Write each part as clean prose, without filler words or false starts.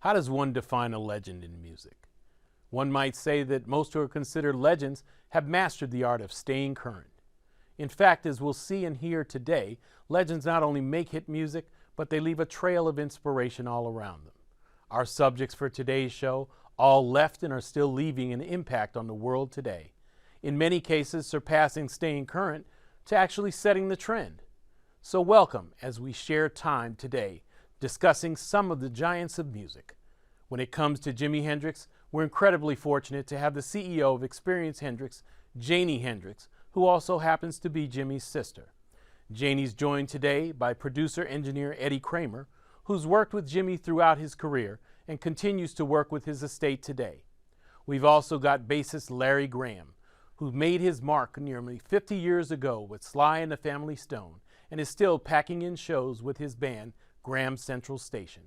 How does one define a legend in music? One might say that most who are considered legends have mastered the art of staying current. In fact, as we'll see and hear today, legends not only make hit music, but they leave a trail of inspiration all around them. Our subjects for today's show all left and are still leaving an impact on the world today, in many cases surpassing staying current to actually setting the trend. So welcome as we share time today discussing some of the giants of music. When it comes to Jimi Hendrix, we're incredibly fortunate to have the CEO of Experience Hendrix, Janie Hendrix, who also happens to be Jimi's sister. Janie's joined today by producer-engineer Eddie Kramer, who's worked with Jimi throughout his career and continues to work with his estate today. We've also got bassist Larry Graham, who made his mark nearly 50 years ago with Sly and the Family Stone and is still packing in shows with his band, Graham Central Station.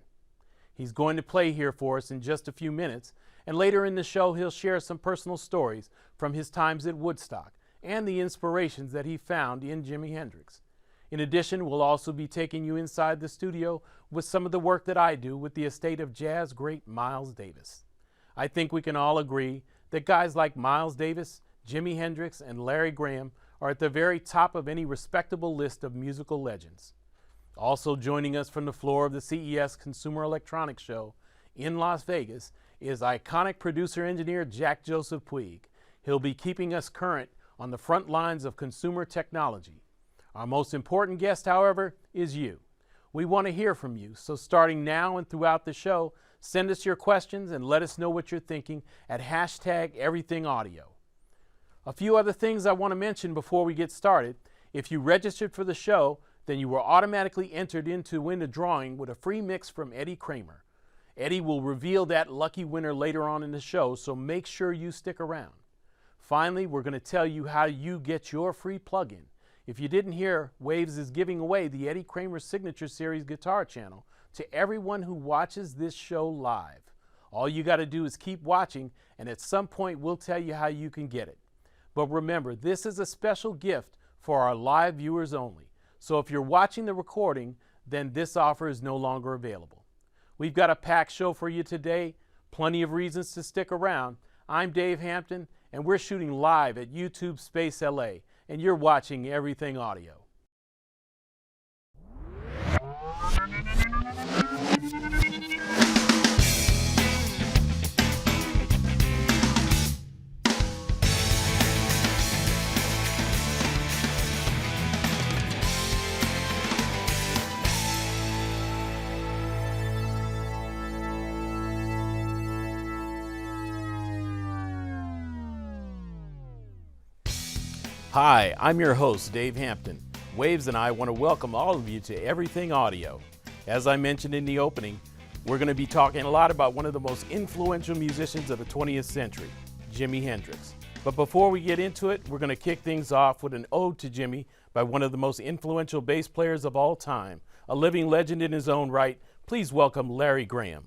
He's going to play here for us in just a few minutes, and later in the show he'll share some personal stories from his times at Woodstock and the inspirations that he found in Jimi Hendrix. In addition, we'll also be taking you inside the studio with some of the work that I do with the estate of jazz great Miles Davis. I think we can all agree that guys like Miles Davis, Jimi Hendrix, and Larry Graham are at the very top of any respectable list of musical legends. Also joining us from the floor of the CES Consumer Electronics Show in Las Vegas is iconic producer-engineer Joseph Puig. He'll be keeping us current on the front lines of consumer technology. Our most important guest, however, is you. We want to hear from you, so starting now and throughout the show, send us your questions and let us know what you're thinking at #EverythingAudio. A few other things I want to mention before we get started. If you registered for the show, then you were automatically entered in to win a drawing with a free mix from Eddie Kramer. Eddie will reveal that lucky winner later on in the show, so make sure you stick around. Finally, we're going to tell you how you get your free plugin. If you didn't hear, Waves is giving away the Eddie Kramer Signature Series guitar channel to everyone who watches this show live. All you got to do is keep watching, and at some point we'll tell you how you can get it. But remember, this is a special gift for our live viewers only. So if you're watching the recording, then this offer is no longer available. We've got a packed show for you today, plenty of reasons to stick around. I'm Dave Hampton, and we're shooting live at YouTube Space LA, and you're watching Everything Audio. Hi, I'm your host, Dave Hampton. Waves and I want to welcome all of you to Everything Audio. As I mentioned in the opening, we're going to be talking a lot about one of the most influential musicians of the 20th century, Jimi Hendrix. But before we get into it, we're going to kick things off with an ode to Jimi by one of the most influential bass players of all time, a living legend in his own right. Please welcome Larry Graham.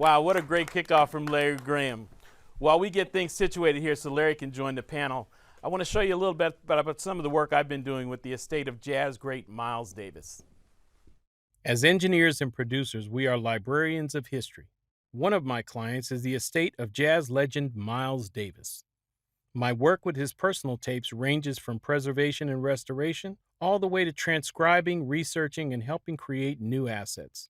Wow, what a great kickoff from Larry Graham. While we get things situated here so Larry can join the panel, I want to show you a little bit about some of the work I've been doing with the estate of jazz great Miles Davis. As engineers and producers, we are librarians of history. One of my clients is the estate of jazz legend Miles Davis. My work with his personal tapes ranges from preservation and restoration all the way to transcribing, researching, and helping create new assets.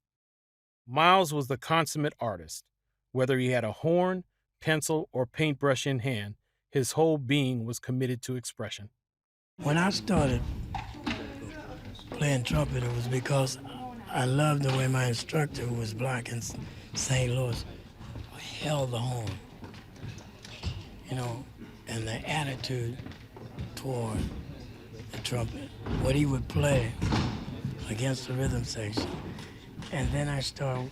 Miles was the consummate artist. Whether he had a horn, pencil, or paintbrush in hand, his whole being was committed to expression. When I started playing trumpet, it was because I loved the way my instructor, who was black in St. Louis, held the horn, you know, and the attitude toward the trumpet, what he would play against the rhythm section. And then I started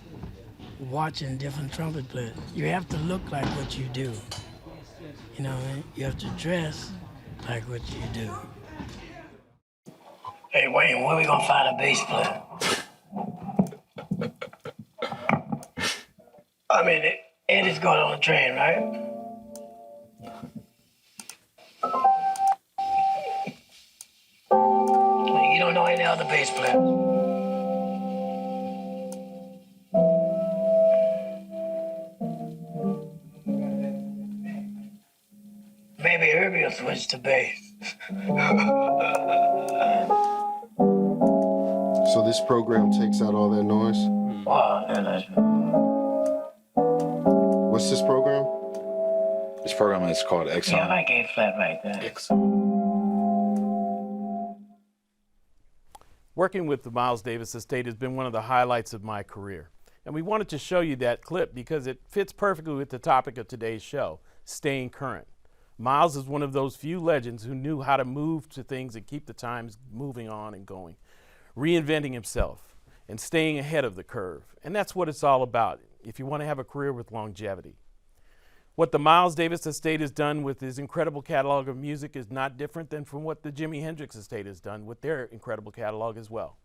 watching different trumpet players. You have to look like what you do. You know, you have to dress like what you do. Hey, Wayne, where we gonna find a bass player? I mean, Eddie's going on the train, right? You don't know any other bass players? Maybe Herbie will switch to bass. So this program takes out all that noise? Wow, yeah, that's... What's this program? This program is called Exxon. Yeah, I like A flat right there. Working with the Miles Davis estate has been one of the highlights of my career. And we wanted to show you that clip because it fits perfectly with the topic of today's show, staying current. Miles is one of those few legends who knew how to move to things and keep the times moving on and going, reinventing himself and staying ahead of the curve. And that's what it's all about if you want to have a career with longevity. What the Miles Davis estate has done with his incredible catalog of music is not different than from what the Jimi Hendrix estate has done with their incredible catalog as well.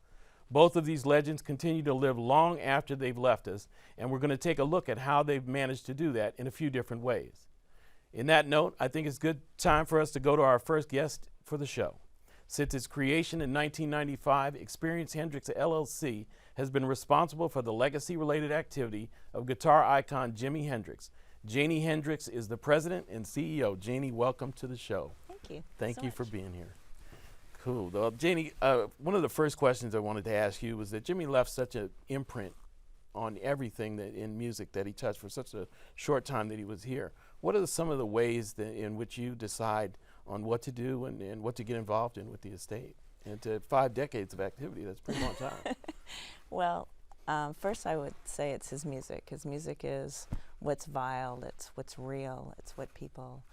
Both of these legends continue to live long after they've left us, and we're going to take a look at how they've managed to do that in a few different ways. In that note, I think it's good time for us to go to our first guest for the show. Since its creation in 1995, Experience Hendrix LLC has been responsible for the legacy-related activity of guitar icon Jimi Hendrix. Janie Hendrix is the president and CEO. Janie, welcome to the show. Thank you. Thank so you much. for being here. Cool. Well, Janie, one of the first questions I wanted to ask you was that Jimi left such an imprint on everything that in music that he touched for such a short time that he was here. What are some of the ways that in which you decide on what to do and what to get involved in with the estate? And to 5 decades of activity, that's a pretty long time. Well, first I would say it's his music. His music is what's vile, it's what's real, it's what people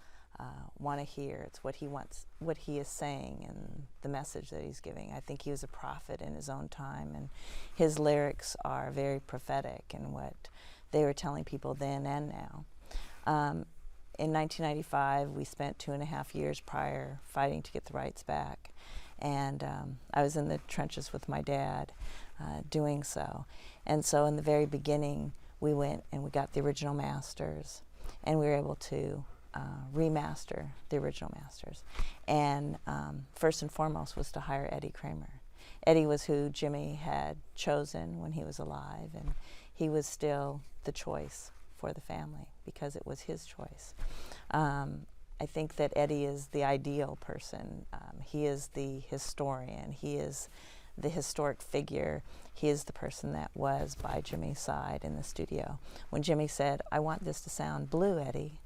want to hear, it's what he wants, what he is saying and the message that he's giving. I think he was a prophet in his own time, and his lyrics are very prophetic in what they were telling people then and now. In 1995, we spent 2.5 years prior fighting to get the rights back. And I was in the trenches with my dad doing so. And so in the very beginning, we went and we got the original masters, and we were able to remaster the original masters. And first and foremost was to hire Eddie Kramer. Eddie was who Jimi had chosen when he was alive, and he was still the choice for the family because it was his choice. I think that Eddie is the ideal person. He is the historian. He is the historic figure. He is the person that was by Jimi's side in the studio. When Jimi said, "I want this to sound blue, Eddie,"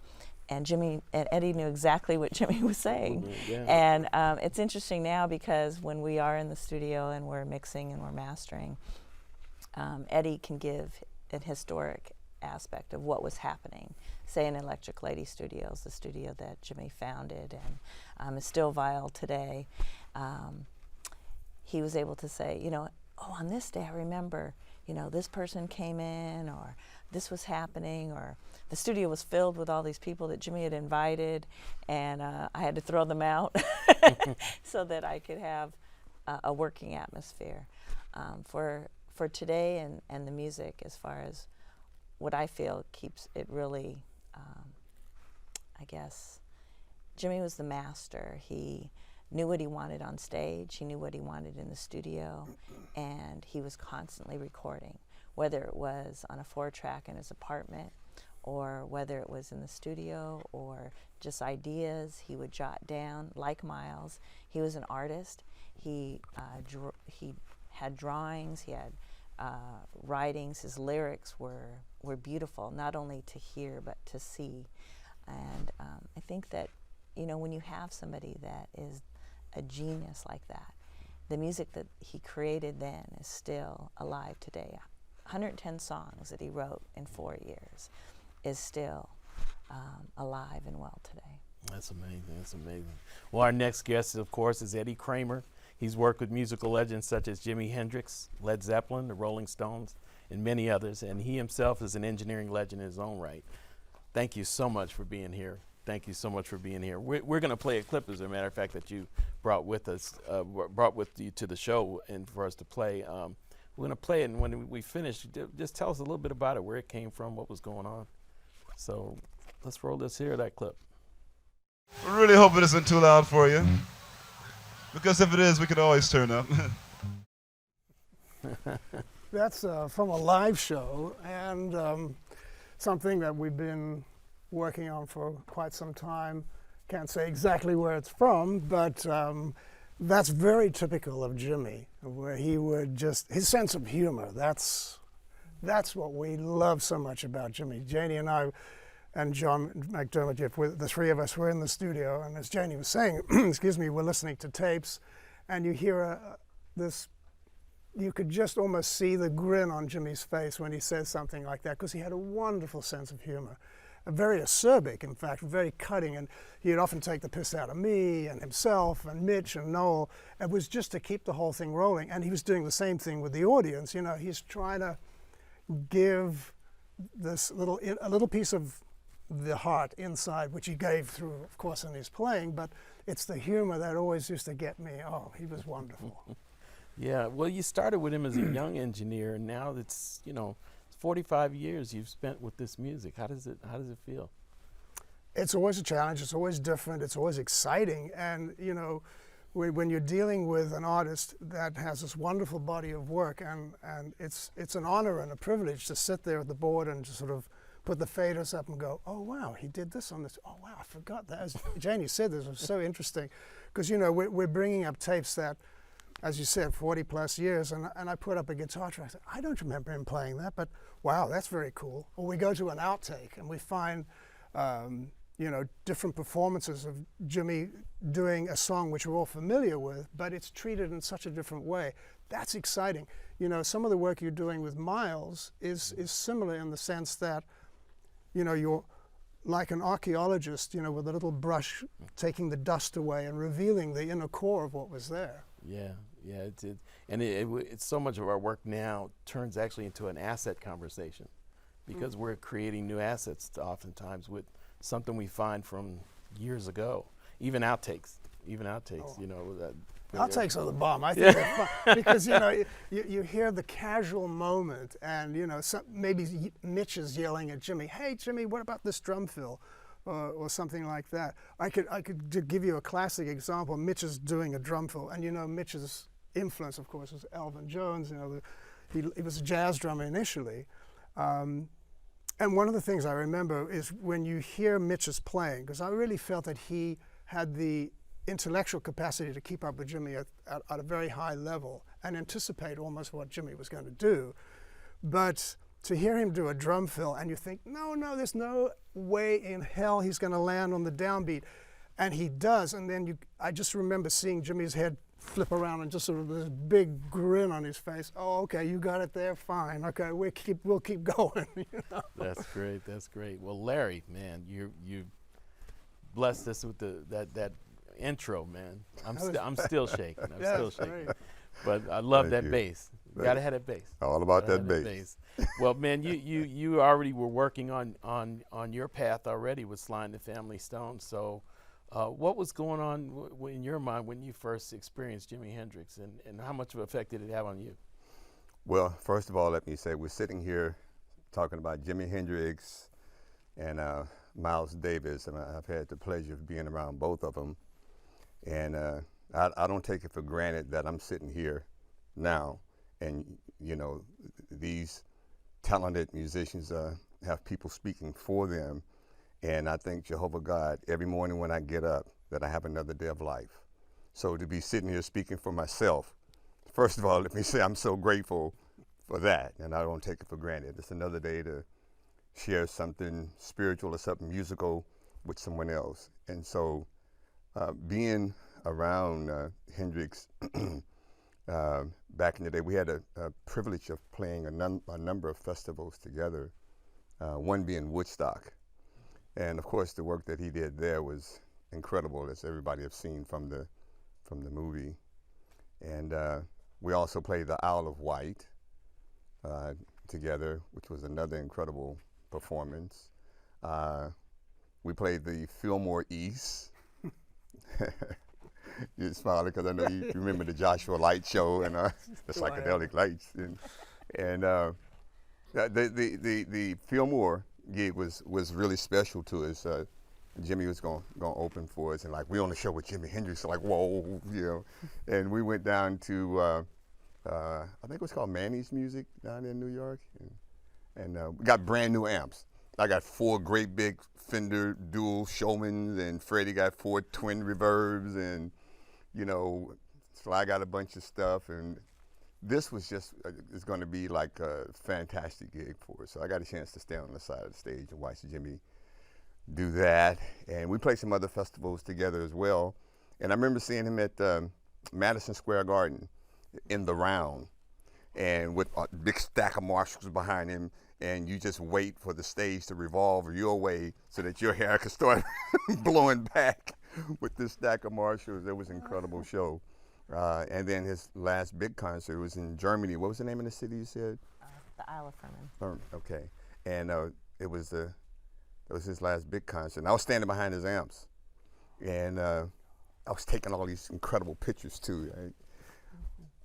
and Eddie knew exactly what Jimi was saying. Yeah. And it's interesting now because when we are in the studio and we're mixing and we're mastering, Eddie can give an historic aspect of what was happening, say in Electric Lady Studios, the studio that Jimi founded and is still vital today. He was able to say, you know, oh, on this day I remember, you know, this person came in, or this was happening, or the studio was filled with all these people that Jimi had invited, and I had to throw them out so that I could have a working atmosphere for today and the music as far as what I feel keeps it really, I guess, Jimmy was the master. He knew what he wanted on stage, he knew what he wanted in the studio, and he was constantly recording, whether it was on a 4-track in his apartment, or whether it was in the studio, or just ideas he would jot down. Like Miles, he was an artist. He had drawings, he had writings. His lyrics were beautiful, not only to hear but to see. And I think that, you know, when you have somebody that is a genius like that, the music that he created then is still alive today. 110 songs that he wrote in 4 years is still alive and well today. That's amazing. That's amazing. Well, our next guest, of course, is Eddie Kramer. He's worked with musical legends such as Jimi Hendrix, Led Zeppelin, the Rolling Stones, and many others, and he himself is an engineering legend in his own right. Thank you so much for being here. Thank you so much for being here. We're going to play a clip, as a matter of fact, that you brought with you to the show and for us to play. We're going to play it, and when we finish, just tell us a little bit about it, where it came from, what was going on. So let's roll this here, that clip. We're really hoping it isn't too loud for you, because if it is, we can always turn up. That's from a live show, and something that we've been working on for quite some time. Can't say exactly where it's from, but that's very typical of Jimmy, where he would just, his sense of humor, that's what we love so much about Jimmy. Janie and I and John McDermott, the three of us were in the studio, and as Janie was saying, excuse me, we're listening to tapes, and you hear this, you could just almost see the grin on Jimmy's face when he says something like that, because he had a wonderful sense of humor. Very acerbic, in fact, very cutting, and he'd often take the piss out of me and himself and Mitch and Noel. It was just to keep the whole thing rolling, and he was doing the same thing with the audience. You know, he's trying to give this a little piece of the heart inside, which he gave through, of course, in his playing, but it's the humor that always used to get me. Oh, he was wonderful. Yeah, well, you started with him as a young engineer, and now it's, you know, 45 years you've spent with this music. How does it feel? It's always a challenge. It's always different. It's always exciting. And, you know, when you're dealing with an artist that has this wonderful body of work, and it's an honor and a privilege to sit there at the board and just sort of put the faders up and go, oh, wow, he did this on this. Oh, wow, I forgot that. As Janie said, this was so interesting. Because, you know, we're bringing up tapes that, as you said, 40 plus years, and I put up a guitar track. I said, I don't remember him playing that, but wow, that's very cool. Or we go to an outtake and we find, you know, different performances of Jimmy doing a song which we're all familiar with, but it's treated in such a different way. That's exciting. You know, some of the work you're doing with Miles is similar in the sense that, you know, you're like an archaeologist, you know, with a little brush taking the dust away and revealing the inner core of what was there. Yeah, yeah, it's so much of our work now turns actually into an asset conversation, because we're creating new assets oftentimes with something we find from years ago, even outtakes, Oh. you know. Outtakes are the bomb. I think they're fun because, you know, you hear the casual moment, and, you know, maybe Mitch is yelling at Jimmy, hey, Jimmy, what about this drum fill? Or something like that. I could give you a classic example. Mitch is doing a drum fill, and you know Mitch's influence, of course, was Elvin Jones. You know, he was a jazz drummer initially, and one of the things I remember is when you hear Mitch's playing, because I really felt that he had the intellectual capacity to keep up with Jimmy at a very high level and anticipate almost what Jimmy was going to do, but to hear him do a drum fill and you think, no, there's no way in hell he's going to land on the downbeat. And he does. And then I just remember seeing Jimmy's head flip around and just sort of this big grin on his face. Oh, okay, you got it there, fine. Okay, we'll keep going. You know? That's great, that's great. Well, Larry, man, you blessed us with that intro, man. I'm still shaking. I'm still shaking. Great. But I love that bass. Gotta have that bass. All about that bass. Well, man, you already were working on your path already with Sly and the Family Stone. So, what was going on in your mind when you first experienced Jimi Hendrix, and how much of an effect did it have on you? Well, first of all, let me say we're sitting here talking about Jimi Hendrix and Miles Davis, and I've had the pleasure of being around both of them. And I don't take it for granted that I'm sitting here now, and you know, these talented musicians have people speaking for them. And I thank Jehovah God every morning when I get up that I have another day of life. So to be sitting here speaking for myself, first of all, let me say I'm so grateful for that, and I don't take it for granted. It's another day to share something spiritual or something musical with someone else. And so being around Hendrix back in the day, we had a privilege of playing a number of festivals together, one being Woodstock. And of course, the work that he did there was incredible, as everybody have seen from the movie. And we also played the Isle of Wight together, which was another incredible performance. We played the Fillmore East. You're smiling because I know you remember the Joshua Light show and the psychedelic lights. And the Fillmore gig was really special to us. Jimmy was going to open for us, and like we on the show with Jimi Hendrix, like whoa, you know. And we went down to I think it was called Manny's Music down in New York, and we got brand new amps. I got 4 great big Fender dual Showmans, and Freddie got 4 twin reverbs, and you know, Sly got a bunch of stuff, and this was just it's going to be like a fantastic gig for us. So I got a chance to stand on the side of the stage and watch Jimmy do that, and we played some other festivals together as well. And I remember seeing him at Madison Square Garden in the round, and with a big stack of Marshalls behind him, and you just wait for the stage to revolve your way so that your hair could start blowing back with this stack of Marshalls. It was an incredible show. And then his last big concert was in Germany. What was the name of the city you said? The Isle of Firmin. Okay. And it was his last big concert. And I was standing behind his amps, and I was taking all these incredible pictures too. Right?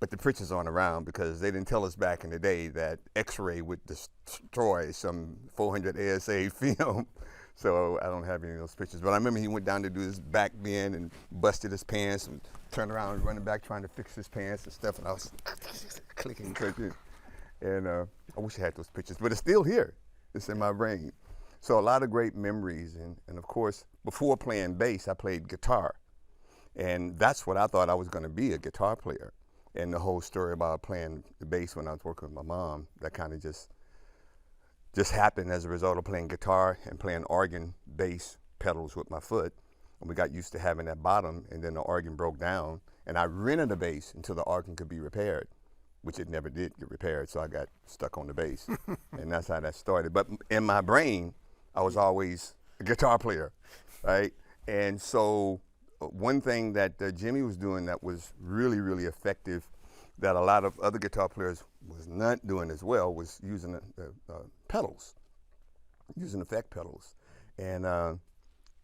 But the pictures aren't around because they didn't tell us back in the day that X-ray would destroy some 400 ASA film. So I don't have any of those pictures. But I remember he went down to do his back bend and busted his pants and turned around and running back trying to fix his pants and stuff. And I was clicking. And I wish I had those pictures, but it's still here. It's in my brain. So a lot of great memories. And of course, before playing bass, I played guitar. And that's what I thought I was going to be, a guitar player. And the whole story about playing the bass when I was working with my mom, that kind of just happened as a result of playing guitar and playing organ bass pedals with my foot. And we got used to having that bottom, and then the organ broke down. And I rented a bass until the organ could be repaired, which it never did get repaired, so I got stuck on the bass. And that's how that started. But in my brain, I was always a guitar player, right? And so one thing that Jimmy was doing that was really, really effective, that a lot of other guitar players was not doing as well, was using pedals, using effect pedals. And of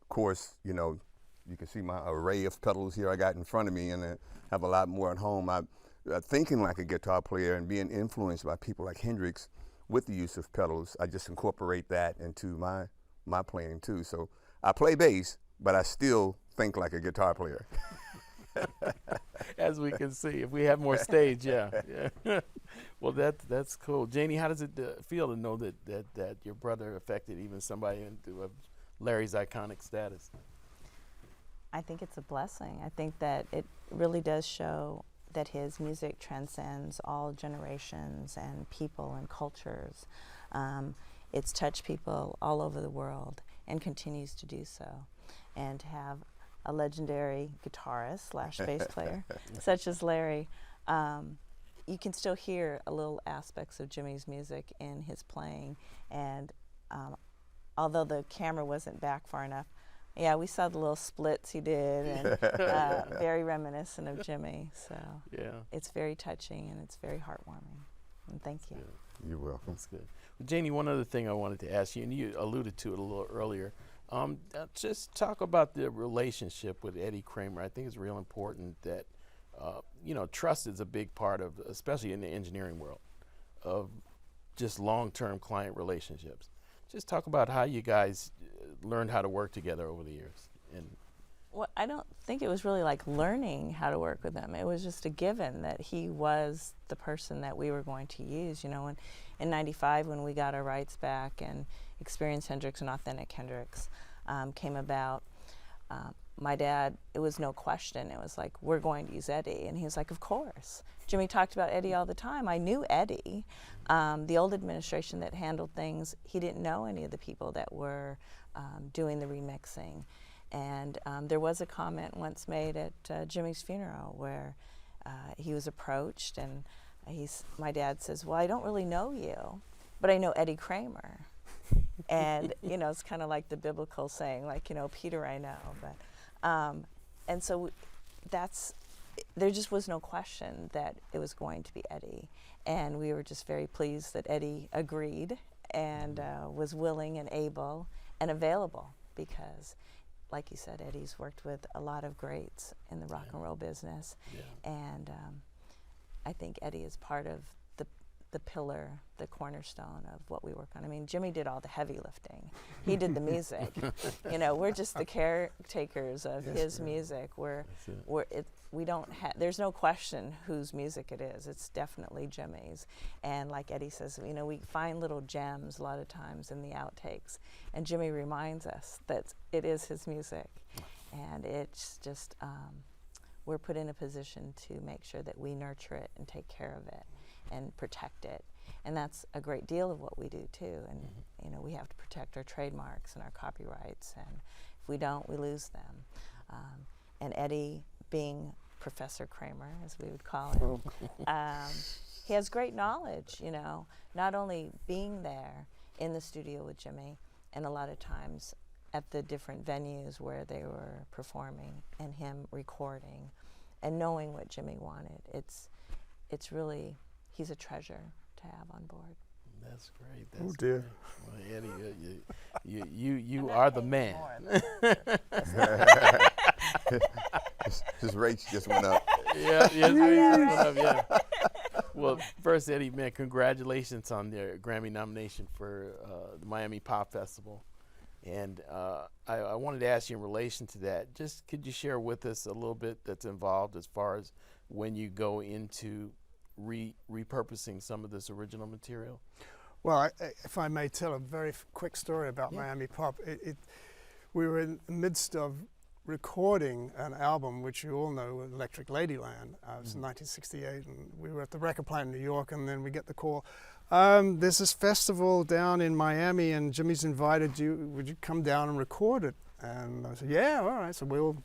course, you know, you can see my array of pedals here I got in front of me, and I have a lot more at home. Thinking like a guitar player and being influenced by people like Hendrix with the use of pedals, I just incorporate that into my playing too. So I play bass, but I still think like a guitar player. As we can see, if we have more stage, yeah. Well, that's cool. Janie, how does it feel to know that your brother affected even somebody into Larry's iconic status? I think it's a blessing. I think that it really does show that his music transcends all generations and people and cultures. It's touched people all over the world and continues to do so. And to have a legendary guitarist / bass player such as Larry, you can still hear a little aspects of Jimmy's music in his playing. And although the camera wasn't back far enough, yeah, we saw the little splits he did, and very reminiscent of Jimmy. So yeah, it's very touching and it's very heartwarming. And thank you. Yeah. You're welcome. That's good. Well, Janie, one other thing I wanted to ask you, and you alluded to it a little earlier. Just talk about the relationship with Eddie Kramer. I think it's real important that you know, trust is a big part of, especially in the engineering world, of just long-term client relationships. Just talk about how you guys learned how to work together over the years. And Well, I don't think it was really like learning how to work with him. It was just a given that he was the person that we were going to use. You know, in '95 when we got our rights back and Experience Hendrix and Authentic Hendrix came about, my dad, it was no question. It was like, we're going to use Eddie. And he was like, of course. Jimmy talked about Eddie all the time. I knew Eddie. The old administration that handled things, he didn't know any of the people that were doing the remixing. And there was a comment once made at Jimmy's funeral where he was approached, and my dad says, well, I don't really know you, but I know Eddie Kramer. And, you know, it's kind of like the biblical saying, like, you know, Peter I know. But, and so there just was no question that it was going to be Eddie. And we were just very pleased that Eddie agreed and was willing and able and available, because like you said, Eddie's worked with a lot of greats in the rock and roll business. Yeah. And I think Eddie is part of the pillar, the cornerstone of what we work on. I mean, Jimmy did all the heavy lifting. He did the music. You know, we're just the caretakers of his music. We don't have, there's no question whose music it is. It's definitely Jimmy's. And like Eddie says, you know, we find little gems a lot of times in the outtakes. And Jimmy reminds us that it is his music. And it's just, we're put in a position to make sure that we nurture it and take care of it and protect it. And that's a great deal of what we do too. And you know, we have to protect our trademarks and our copyrights, and if we don't, we lose them. And Eddie, being Professor Kramer, as we would call him, he has great knowledge, you know, not only being there in the studio with Jimmy, and a lot of times at the different venues where they were performing, and him recording and knowing what Jimmy wanted. It's really, he's a treasure to have on board. That's great. Oh dear. Well, Eddie, you are the man. His rates just went up. Yeah, his rates went up, yeah. Well, first, Eddie, man, congratulations on the Grammy nomination for the Miami Pop Festival. And I wanted to ask you in relation to that, just could you share with us a little bit that's involved as far as when you go into repurposing some of this original material? Well, if I may tell a very quick story about Miami Pop. We were in the midst of recording an album, which you all know, Electric Ladyland. It was in 1968, and we were at the record plant in New York, and then we get the call, there's this festival down in Miami, and Jimmy's invited you, would you come down and record it? And I said, yeah, all right. So we'll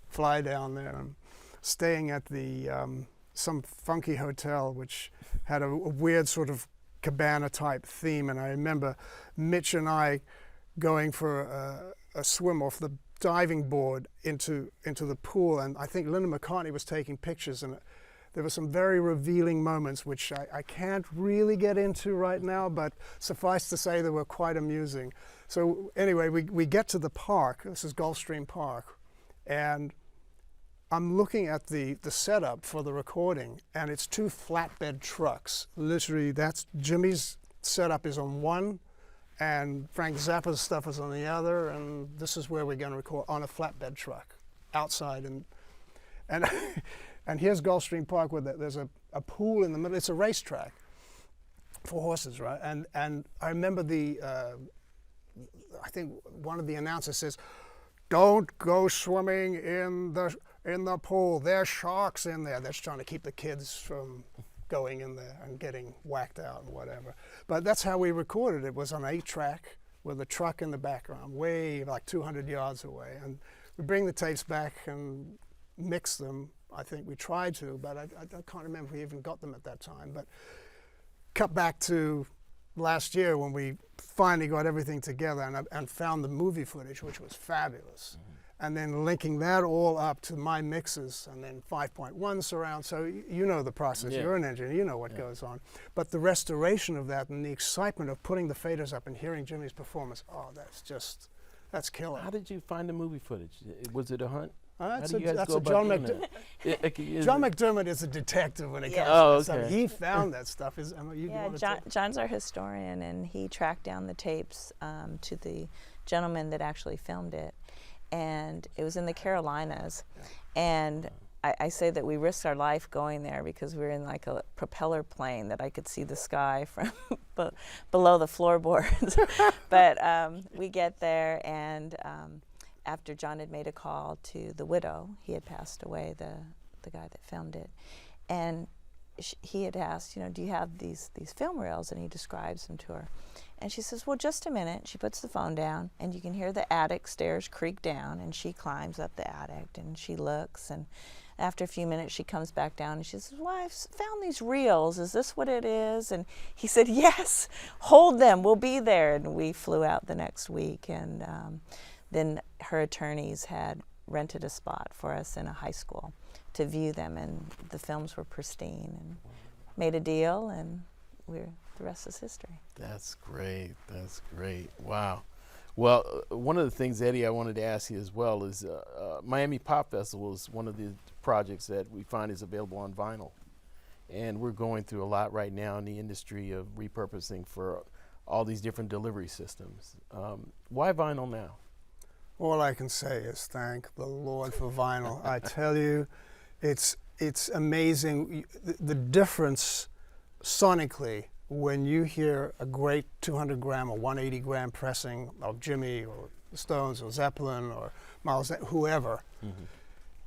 fly down there, and staying at the some funky hotel, which had a weird sort of cabana type theme. And I remember Mitch and I going for a swim off the diving board into the pool, and I think Linda McCartney was taking pictures, and there were some very revealing moments which I can't really get into right now, but suffice to say they were quite amusing. So anyway, we get to the park. This is Gulfstream Park, and I'm looking at the setup for the recording, and it's two flatbed trucks. Literally, that's Jimmy's setup is on one, and Frank Zappa's stuff is on the other, and this is where we're going to record, on a flatbed truck outside. And and here's Gulfstream Park, where there's a pool in the middle. It's a racetrack for horses, right? And I remember I think one of the announcers says, "Don't go swimming in the pool. There's sharks in there." That's trying to keep the kids from going in there and getting whacked out and whatever. But that's how we recorded. It was on 8-track with a truck in the background, way like 200 yards away. And we bring the tapes back and mix them. I think we tried to, but I can't remember if we even got them at that time. But cut back to last year when we finally got everything together and found the movie footage, which was fabulous. And then linking that all up to my mixes, and then 5.1 surround. So you know the process. Yeah. You're an engineer. You know what goes on. But the restoration of that and the excitement of putting the faders up and hearing Jimmy's performance, that's killer. How did you find the movie footage? Was it a hunt? That's do you guys that's go a John about doing McDermott. that? John McDermott is a detective when it comes Oh, to that stuff. okay. He found that stuff. John's our historian, and he tracked down the tapes to the gentleman that actually filmed it, and it was in the Carolinas. And I say that we risked our life going there because we were in like a propeller plane that I could see the sky from below the floorboards. But we get there, and after John had made a call to the widow, he had passed away, the guy that filmed it, and he had asked, do you have these film reels? And he describes them to her. And she says, well, just a minute. She puts the phone down, and you can hear the attic stairs creak down, and she climbs up the attic, and she looks, and after a few minutes, she comes back down, and she says, well, I've found these reels. Is this what it is? And he said, yes, hold them. We'll be there. And we flew out the next week, and then her attorneys had rented a spot for us in a high school to view them, and the films were pristine, and made a deal, and the rest is history. That's great. That's great. Wow. Well, one of the things, Eddie, I wanted to ask you as well is Miami Pop Festival is one of the projects that we find is available on vinyl. And we're going through a lot right now in the industry of repurposing for all these different delivery systems. Why vinyl now? All I can say is thank the Lord for vinyl. I tell you, it's amazing the difference sonically when you hear a great 200 gram or 180 gram pressing of Jimmy or the Stones or Zeppelin or Miles, whoever.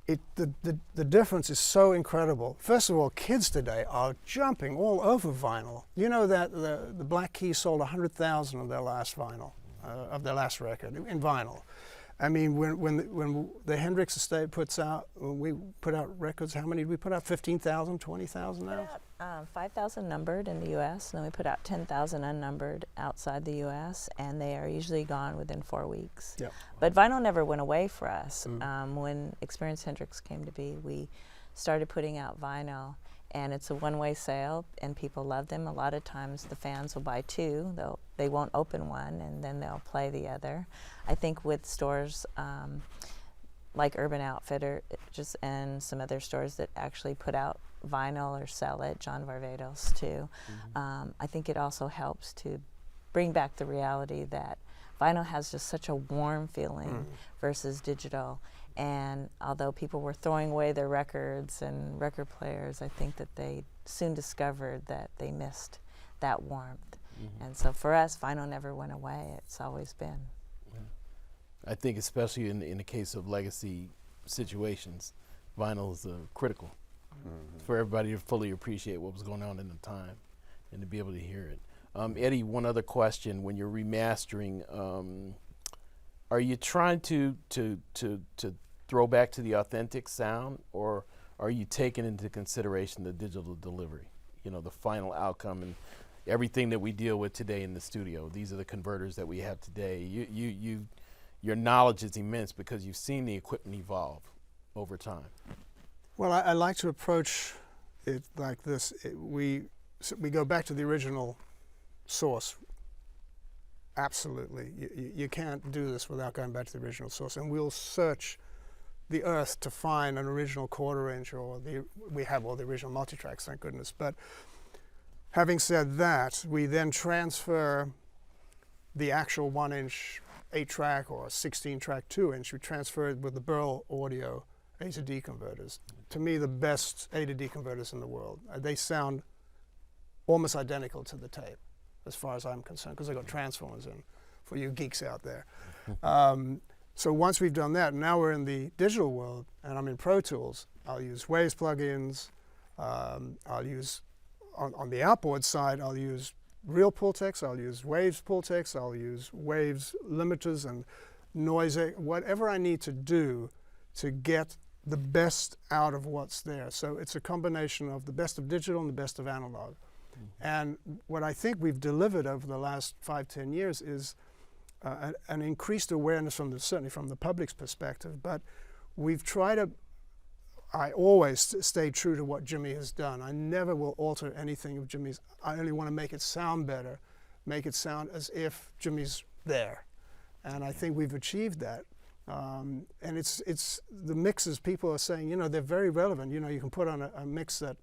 The difference is so incredible. First of all, kids today are jumping all over vinyl. You know that the Black Keys sold 100,000 of their last vinyl, of their last record in vinyl. I mean, when the Hendrix estate puts out, when we put out records, how many did we put out? 15,000, 20,000 now? 5,000 numbered in the U.S., and then we put out 10,000 unnumbered outside the U.S., and they are usually gone within 4 weeks. Yep. But vinyl never went away for us. When Experience Hendrix came to be, we started putting out vinyl, and it's a one-way sale, and people love them. A lot of times the fans will buy two. They won't open one, and then they'll play the other. I think with stores like Urban Outfitter and some other stores that actually put out vinyl or sell it, John Varvatos too, I think it also helps to bring back the reality that vinyl has just such a warm feeling versus digital. And although people were throwing away their records and record players, I think that they soon discovered that they missed that warmth. And so for us, vinyl never went away. It's always been. I think especially in the case of legacy situations, vinyl is critical for everybody to fully appreciate what was going on in the time and to be able to hear it. Eddie, one other question. When you're remastering, are you trying to throw back to the authentic sound, or are you taking into consideration the digital delivery, the final outcome and everything that we deal with today in the studio? These are the converters that we have today. Your knowledge is immense because you've seen the equipment evolve over time. Well, I like to approach it like this. We go back to the original source. Absolutely. You can't do this without going back to the original source. And we'll search the earth to find an original quarter-inch, or we have all the original multitracks, thank goodness. But having said that, we then transfer the actual 1-inch 8-track or 16-track 2-inch. We transfer it with the Burl Audio A to D converters. To me, the best A to D converters in the world. They sound almost identical to the tape, as far as I'm concerned, because they've got transformers in for you geeks out there. So once we've done that, now we're in the digital world, and I'm in Pro Tools. I'll use Waves plugins. I'll use, on the outboard side, I'll use real Pultecs, I'll use Waves Pultecs, I'll use Waves limiters and noise, whatever I need to do to get the best out of what's there. So it's a combination of the best of digital and the best of analog. And what I think we've delivered over the last 5-10 years is an increased awareness certainly from the public's perspective, but we've tried to, I always stay true to what Jimmy has done. I never will alter anything of Jimmy's. I only want to make it sound better, make it sound as if Jimmy's there. And I think we've achieved that. And it's the mixes. People are saying, you know, they're very relevant. You know, you can put on a mix that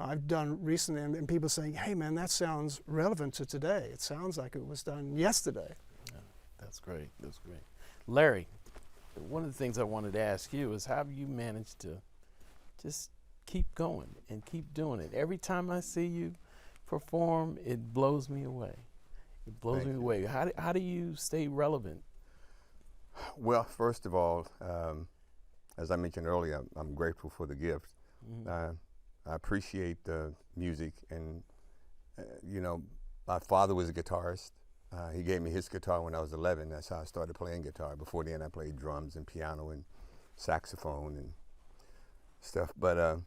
I've done recently, and people saying, hey man, that sounds relevant to today. It sounds like it was done yesterday. Yeah, that's great. That's great. Larry, one of the things I wanted to ask you is how have you managed to just keep going and keep doing it? Every time I see you perform, it blows me away. It blows me away. How do you stay relevant? Well, first of all, as I mentioned earlier, I'm grateful for the gift. I appreciate the music, and you know, my father was a guitarist. He gave me his guitar when I was 11. That's how I started playing guitar. Before then, I played drums and piano and saxophone and stuff. But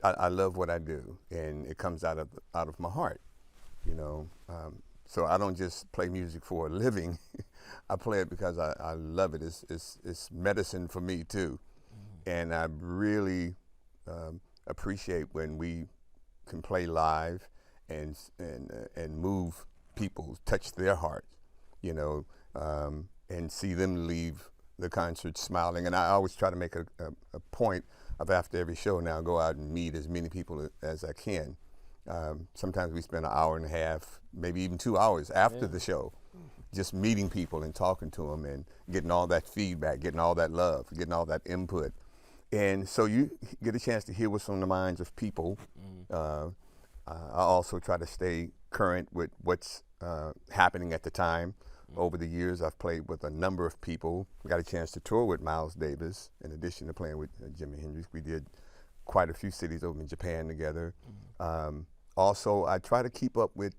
I love what I do, and it comes out of my heart, you know. So I don't just play music for a living. I play it because I love it. It's medicine for me too, and I really appreciate when we can play live and move people, touch their hearts, you know, and see them leave the concert smiling. And I always try to make a point of after every show now go out and meet as many people as I can. Sometimes we spend an hour and a half, maybe even 2 hours after the show, just meeting people and talking to them and getting all that feedback, getting all that love, getting all that input. And so you get a chance to hear what's on the minds of people. I also try to stay current with what's happening at the time. Over the years, I've played with a number of people. We got a chance to tour with Miles Davis, in addition to playing with Jimi Hendrix. We did quite a few cities over in Japan together. Also, I try to keep up with,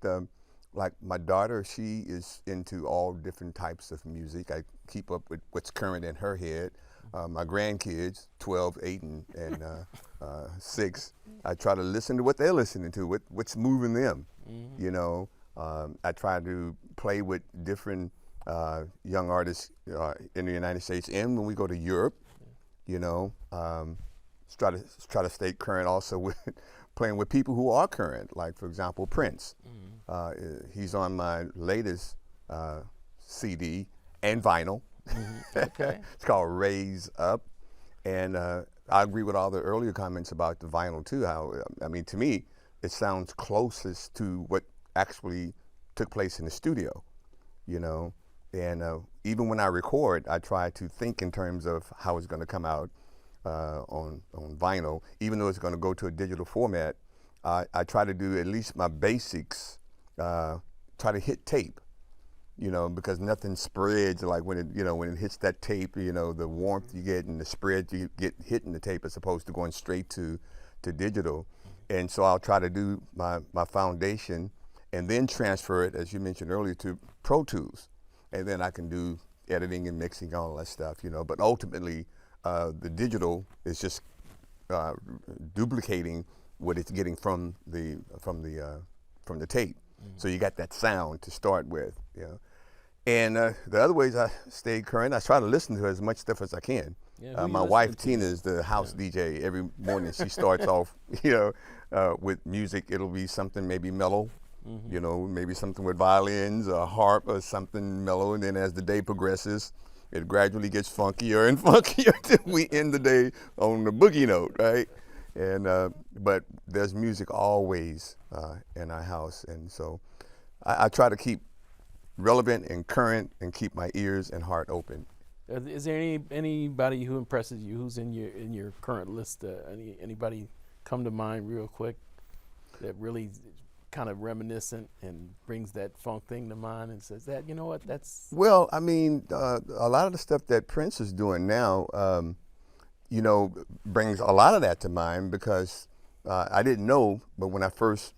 like my daughter, she is into all different types of music. I keep up with what's current in her head. My grandkids, 12, 8, and 6, I try to listen to what they're listening to, what's moving them, you know. I try to play with different young artists in the United States and when we go to Europe, you know. Try to stay current also with playing with people who are current, like for example Prince. He's on my latest CD and vinyl. Okay. It's called Raise Up, and I agree with all the earlier comments about the vinyl too. How, I mean, to me, it sounds closest to what actually took place in the studio, you know. And even when I record, I try to think in terms of how it's going to come out on vinyl. Even though it's going to go to a digital format, I try to do at least my basics. Try to hit tape. You know, because nothing spreads like when it hits that tape, you know, the warmth you get and the spread you get hitting the tape as opposed to going straight to digital. And so I'll try to do my foundation and then transfer it, as you mentioned earlier, to Pro Tools. And then I can do editing and mixing, all that stuff, you know. But ultimately, the digital is just duplicating what it's getting from the tape. So you got that sound to start with, you know. And the other ways I stay current, I try to listen to as much stuff as I can. Yeah, my wife Tina is the house DJ. Every morning she starts off, you know, with music. It'll be something maybe mellow, you know, maybe something with violins or harp or something mellow. And then as the day progresses, it gradually gets funkier and funkier till we end the day on the boogie note, right? And but there's music always in our house, and so I try to keep relevant and current and keep my ears and heart open. Is there anybody who impresses you who's in your current list? Anybody come to mind real quick that really kind of reminiscent and brings that funk thing to mind and says that, you know what, that's... Well, I mean, a lot of the stuff that Prince is doing now, you know, brings a lot of that to mind because I didn't know, but when I first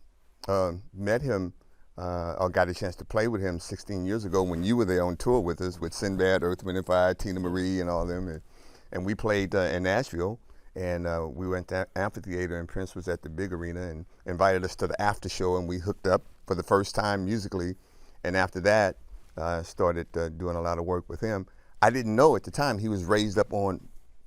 met him, or got a chance to play with him 16 years ago when you were there on tour with us with Sinbad, Earth, Wind & Fire, Tina Marie, and all them, and we played in Nashville, and we went to amphitheater, and Prince was at the big arena and invited us to the after show, and we hooked up for the first time musically, and after that, started doing a lot of work with him. I didn't know at the time he was raised up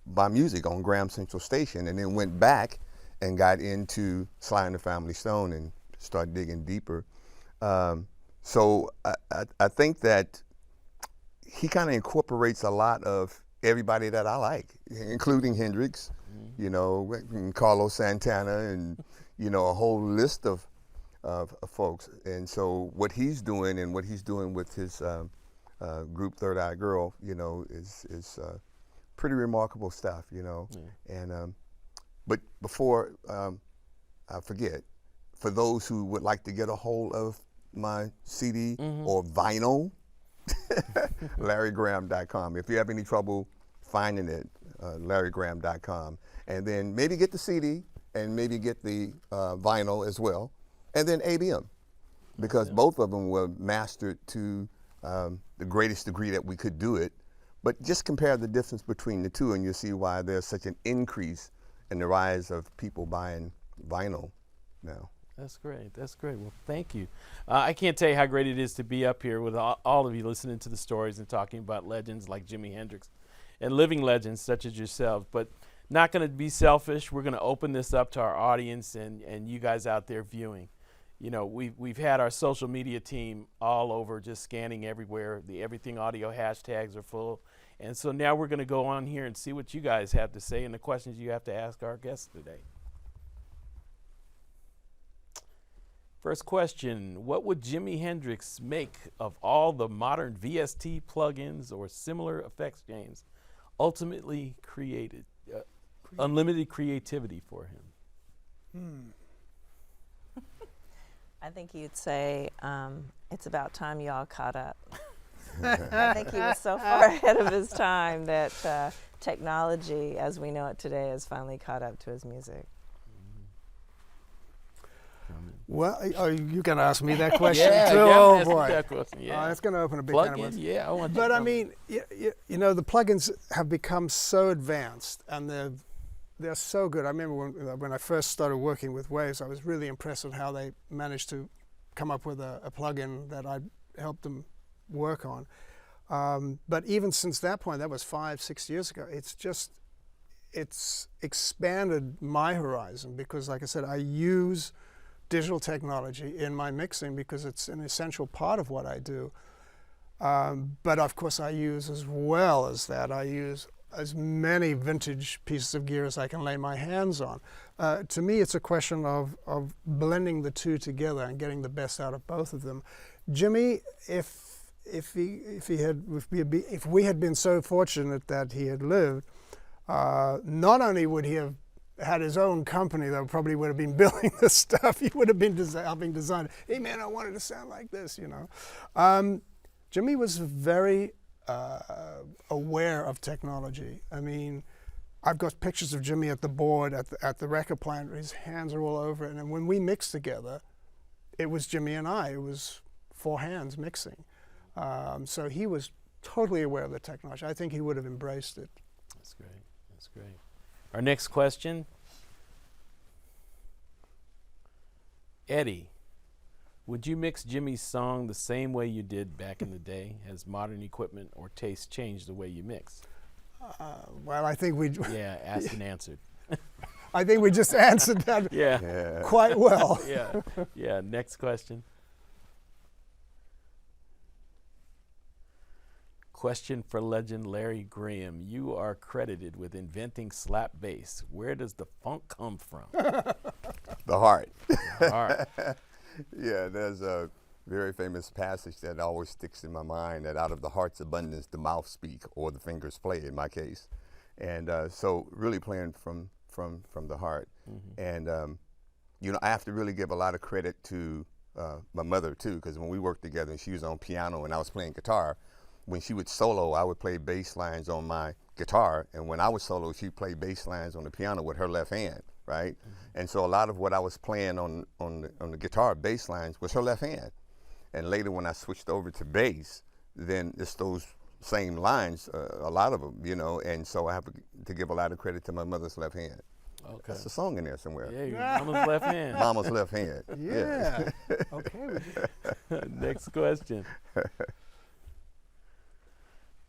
by music on Graham Central Station, and then went back and got into Sly and the Family Stone and started digging deeper. So I think that he kind of incorporates a lot of everybody that I like, including Hendrix, you know, and Carlos Santana, and you know, a whole list of folks. And so what he's doing and what he's doing with his group Third Eye Girl, you know, is pretty remarkable stuff, you know. And but before I forget, for those who would like to get a hold of my CD or vinyl, LarryGraham.com. If you have any trouble finding it, LarryGraham.com. And then maybe get the CD and maybe get the vinyl as well. And then ABM, because both of them were mastered to the greatest degree that we could do it. But just compare the difference between the two and you'll see why there's such an increase in the rise of people buying vinyl now. That's great. That's great. Well, thank you. I can't tell you how great it is to be up here with all of you listening to the stories and talking about legends like Jimi Hendrix and living legends such as yourselves. But not going to be selfish. We're going to open this up to our audience and you guys out there viewing. You know, we've had our social media team all over just scanning everywhere. The Everything Audio hashtags are full. And so now we're going to go on here and see what you guys have to say and the questions you have to ask our guests today. First question, what would Jimi Hendrix make of all the modern VST plugins or similar effects, James, ultimately created? Unlimited creativity for him. I think you'd say it's about time you all caught up. I think he was so far ahead of his time that technology, as we know it today, has finally caught up to his music. Well, are you going to ask me that question too? Yeah, Oh boy, that question, yeah. It's going to open a big Plug can of worms. in, yeah, I want But you I to mean, you know, the plugins have become so advanced, and they're so good. I remember when I first started working with Waves, I was really impressed with how they managed to come up with a plugin that I helped them work on. But even since that point, that was 5-6 years ago, it's expanded my horizon because, like I said, I use digital technology in my mixing because it's an essential part of what I do. But of course I use, as well as that, I use as many vintage pieces of gear as I can lay my hands on. To me, it's a question of blending the two together and getting the best out of both of them. Jimmy, if we had been so fortunate that he had lived, not only would he have had his own company that probably would have been building this stuff, he would have been helping design it. Hey man, I wanted to sound like this, you know. Jimmy was very aware of technology. I mean, I've got pictures of Jimmy at the board at the record plant. His hands are all over it. And then when we mixed together, it was Jimmy and I. It was 4 hands mixing. So he was totally aware of the technology. I think he would have embraced it. That's great. That's great. Our next question. Eddie, would you mix Jimmy's song the same way you did back in the day? Has modern equipment or taste changed the way you mix? Well, I think we... Yeah, asked and answered. I think we just answered that quite well. Yeah. Next question. Question for legend Larry Graham. You are credited with inventing slap bass. Where does the funk come from? The heart. The heart. Yeah, there's a very famous passage that always sticks in my mind, that out of the heart's abundance the mouth speak, or the fingers play in my case. And so really playing from the heart. And you know, I have to really give a lot of credit to my mother too, because when we worked together and she was on piano and I was playing guitar, when she would solo, I would play bass lines on my guitar, and when I would solo, she'd play bass lines on the piano with her left hand, right? And so a lot of what I was playing on the guitar, bass lines, was her left hand. And later when I switched over to bass, then it's those same lines, a lot of them, you know, and so I have to give a lot of credit to my mother's left hand. Okay. That's a song in there somewhere. Yeah, your mama's left hand. Mama's left hand. Yeah. Okay. Next question.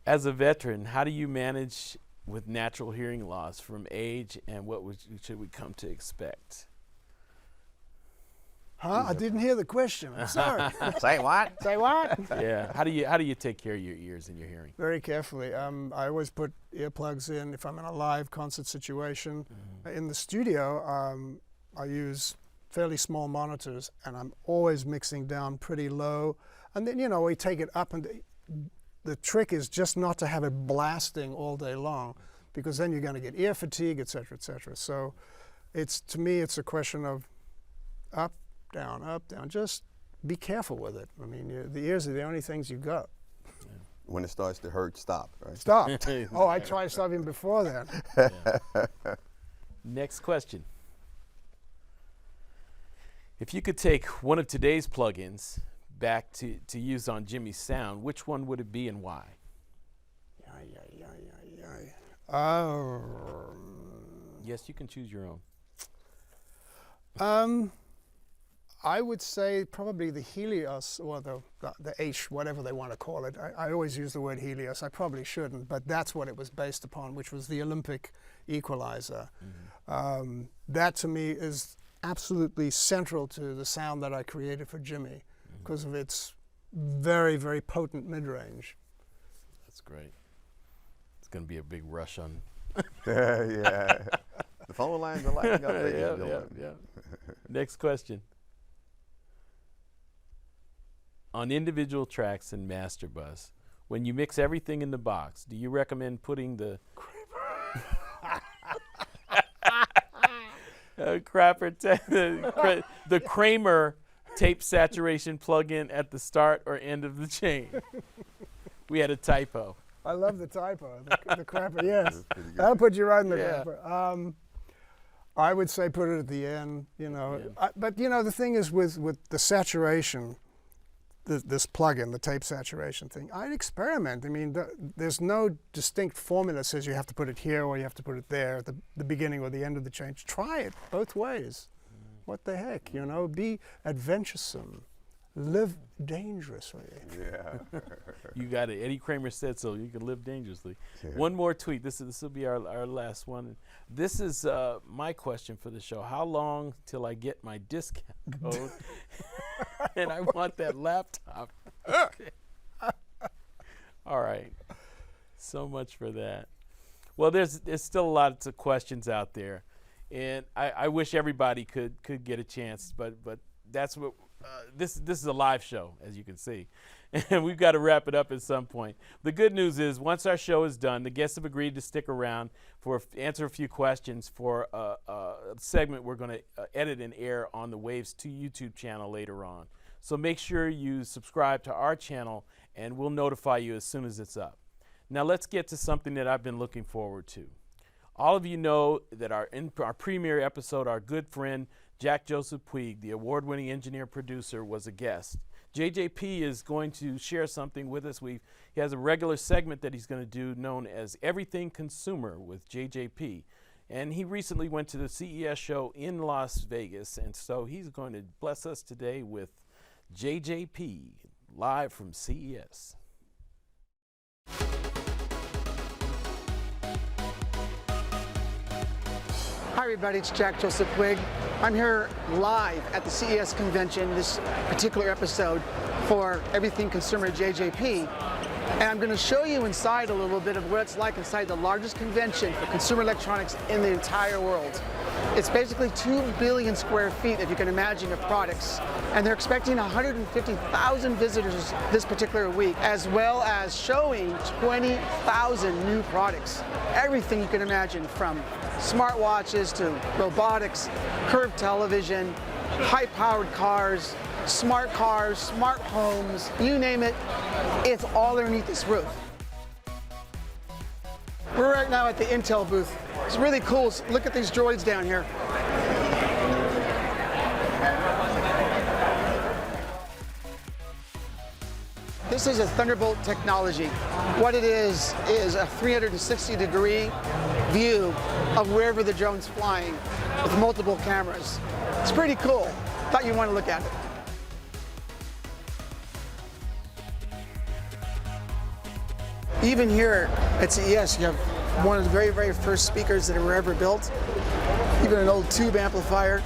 As a veteran, how do you manage with natural hearing loss from age, and what should we come to expect? Huh? I didn't hear the question. I'm sorry. Say what? Say what? Yeah. How do you take care of your ears and your hearing? Very carefully. I always put earplugs in if I'm in a live concert situation. In the studio, I use fairly small monitors, and I'm always mixing down pretty low. And then, we take it up, and the trick is just not to have it blasting all day long, because then you're going to get ear fatigue, et cetera, et cetera. So to me, it's a question of up, down, up, down. Just be careful with it. I mean, the ears are the only things you got. When it starts to hurt, stop, right? Stop. Oh, I tried stopping before that. Yeah. Next question. If you could take one of today's plugins back to use on Jimmy's sound, which one would it be and why? Yes, you can choose your own. I would say probably the Helios, or the H, whatever they want to call it. I always use the word Helios. I probably shouldn't, but that's what it was based upon, which was the Olympic equalizer. That to me is absolutely central to the sound that I created for Jimmy, because of its very, very potent mid-range. That's great. It's going to be a big rush on. Yeah. The phone lines are lighting up. Yeah. Next question. On individual tracks and master bus, when you mix everything in the box, do you recommend putting the the Kramer tape saturation plug-in at the start or end of the chain? We had a typo. I love the typo, the crapper, yes. That'll put you right in the crapper. I would say put it at the end, but the thing is with the saturation, this plug-in, the tape saturation thing, I'd experiment. I mean, there's no distinct formula that says you have to put it here or you have to put it there at the beginning or the end of the change. Try it both ways. What the heck, be adventuresome. Live dangerously. Yeah. You got it. Eddie Kramer said so. You can live dangerously. One more tweet. This will be our last one. This is my question for the show. How long till I get my discount code? And I want that laptop. All right. So much for that. Well, there's still lots of questions out there, and I wish everybody could get a chance, but that's what. This is a live show, as you can see, and we've got to wrap it up at some point. The good news is, once our show is done, the guests have agreed to stick around for answer a few questions for a segment we're going to edit and air on the Waves 2 YouTube channel later on. So make sure you subscribe to our channel, and we'll notify you as soon as it's up. Now let's get to something that I've been looking forward to. All of you know that in our premiere episode, our good friend Joseph Puig, the award-winning engineer-producer, was a guest. JJP is going to share something with us. He has a regular segment that he's going to do known as Everything Consumer with JJP. And he recently went to the CES show in Las Vegas, and so he's going to bless us today with JJP, live from CES. Hi everybody, it's Joseph Puig. I'm here live at the CES convention, this particular episode for Everything Consumer JJP. And I'm going to show you inside a little bit of what it's like inside the largest convention for consumer electronics in the entire world. It's basically 2 billion square feet, if you can imagine, of products. And they're expecting 150,000 visitors this particular week, as well as showing 20,000 new products. Everything you can imagine, from smartwatches to robotics, curved television, high-powered cars, smart homes, you name it, it's all underneath this roof. We're right now at the Intel booth. It's really cool. Look at these droids down here. This is a Thunderbolt technology. What it is a 360-degree view of wherever the drone's flying with multiple cameras. It's pretty cool. Thought you'd want to look at it. Even here at CES, you have one of the very, very first speakers that were ever built. Even an old tube amplifier.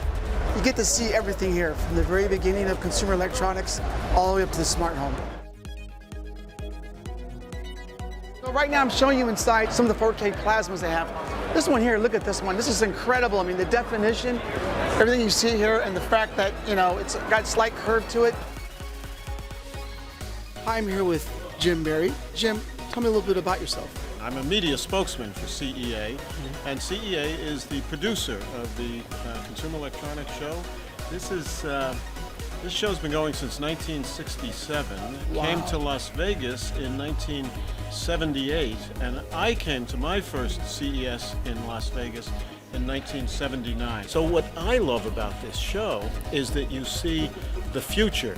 You get to see everything here, from the very beginning of consumer electronics all the way up to the smart home. So right now I'm showing you inside some of the 4K plasmas they have. This one here, look at this one. This is incredible. I mean, the definition, everything you see here, and the fact that, you know, it's got a slight curve to it. I'm here with Jim Berry. Jim, tell me a little bit about yourself. I'm a media spokesman for CEA, and CEA is the producer of the Consumer Electronics Show. This show's been going since 1967. Wow. Came to Las Vegas in 1978, and I came to my first CES in Las Vegas in 1979. So what I love about this show is that you see the future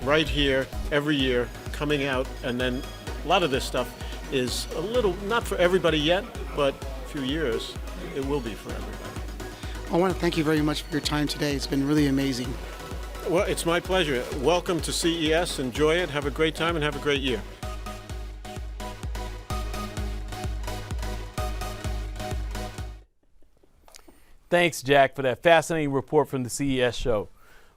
right here every year coming out, and then a lot of this stuff is a little, not for everybody yet, but a few years it will be for everybody. I want to thank you very much for your time today. It's been really amazing. Well, it's my pleasure. Welcome to CES. Enjoy it. Have a great time and have a great year. Thanks, Jack, for that fascinating report from the CES show.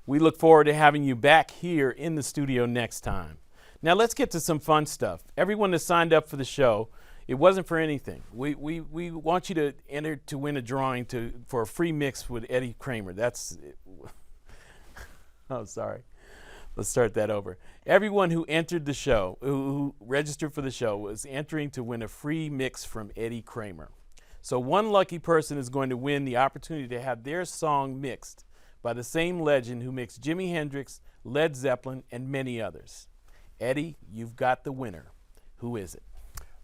We look forward to having you back here in the studio next time. Now let's get to some fun stuff. Everyone that signed up for the show, it wasn't for anything. We want you to enter to win a drawing for a free mix with Eddie Kramer. Oh, sorry. Let's start that over. Everyone who entered the show, who registered for the show, was entering to win a free mix from Eddie Kramer. So one lucky person is going to win the opportunity to have their song mixed by the same legend who mixed Jimi Hendrix, Led Zeppelin, and many others. Eddie, you've got the winner. Who is it?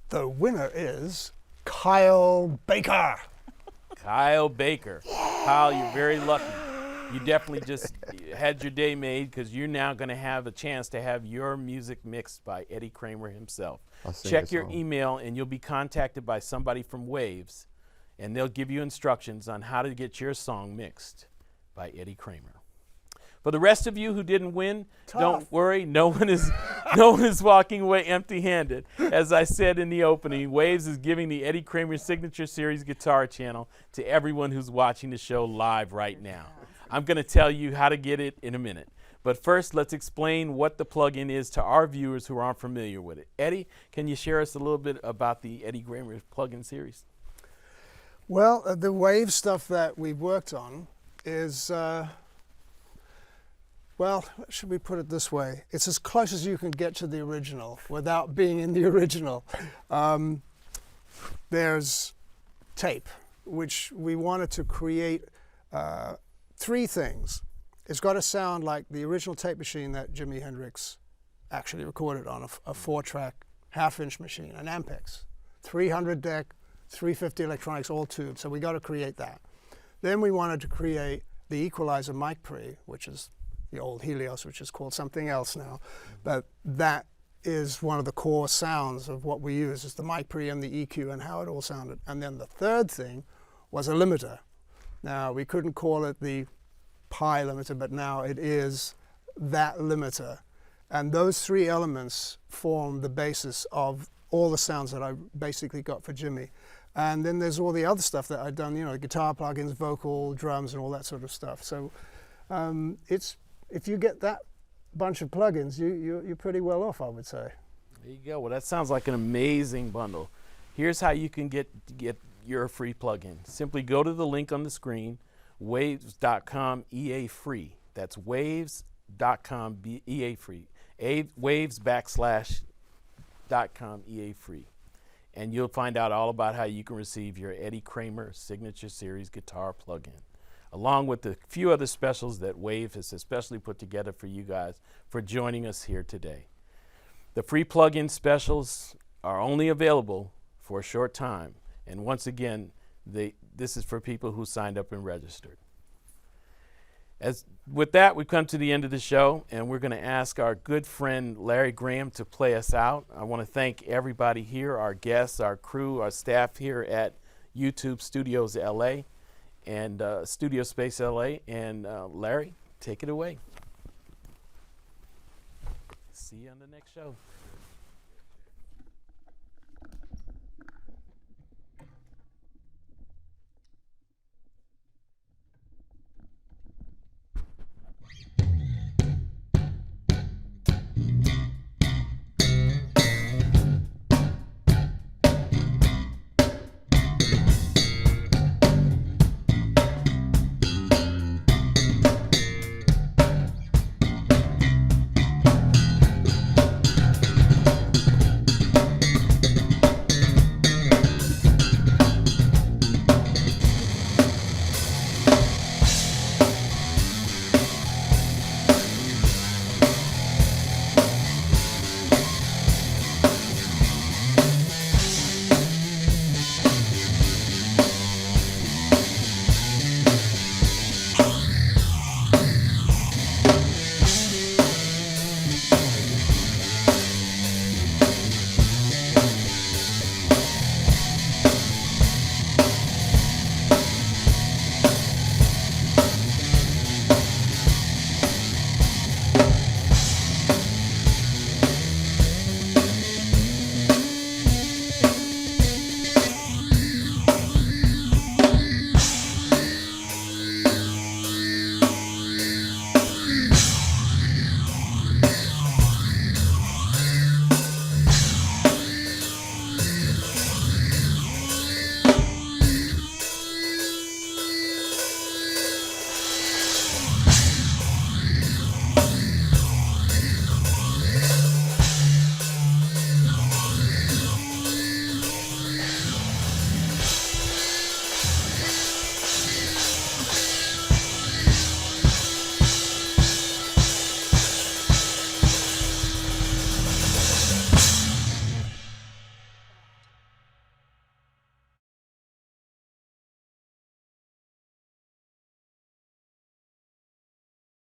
The winner is Kyle Baker. Kyle Baker. Kyle, you're very lucky. You definitely just had your day made, because you're now going to have a chance to have your music mixed by Eddie Kramer himself. Check your email and you'll be contacted by somebody from Waves, and they'll give you instructions on how to get your song mixed by Eddie Kramer. For the rest of you who didn't win, don't worry. No one is walking away empty-handed. As I said in the opening, Waves is giving the Eddie Kramer Signature Series guitar channel to everyone who's watching the show live right now. I'm going to tell you how to get it in a minute. But first, let's explain what the plugin is to our viewers who aren't familiar with it. Eddie, can you share us a little bit about the Eddie Kramer plugin series? Well, the Wave stuff that we've worked on is, well, should we put it this way? It's as close as you can get to the original without being in the original. There's tape, which we wanted to create three things. It's got to sound like the original tape machine that Jimi Hendrix actually recorded on, a 4-track half-inch machine, an Ampex, 300 deck, 350 electronics, all tubed. So we got to create that. Then we wanted to create the equalizer mic pre, which is the old Helios, which is called something else now. But that is one of the core sounds of what we use, is the mic pre and the EQ and how it all sounded. And then the third thing was a limiter. Now, we couldn't call it the Pi limiter, but now it is that limiter. And those three elements form the basis of all the sounds that I basically got for Jimmy. And then there's all the other stuff that I've done, you know, guitar plugins, vocal, drums, and all that sort of stuff. So if you get that bunch of plugins, you're pretty well off, I would say. There you go. Well, that sounds like an amazing bundle. Here's how you can get your free plugin. Simply go to the link on the screen, waves.com EA free. That's waves.com EA free. Waves.com EA free. And you'll find out all about how you can receive your Eddie Kramer Signature Series guitar plugin, along with a few other specials that Wave has especially put together for you guys for joining us here today. The free plugin specials are only available for a short time. And once again, this is for people who signed up and registered. With that, we've come to the end of the show, and we're going to ask our good friend Larry Graham to play us out. I want to thank everybody here, our guests, our crew, our staff here at YouTube Studios LA and Studio Space LA. And Larry, take it away. See you on the next show.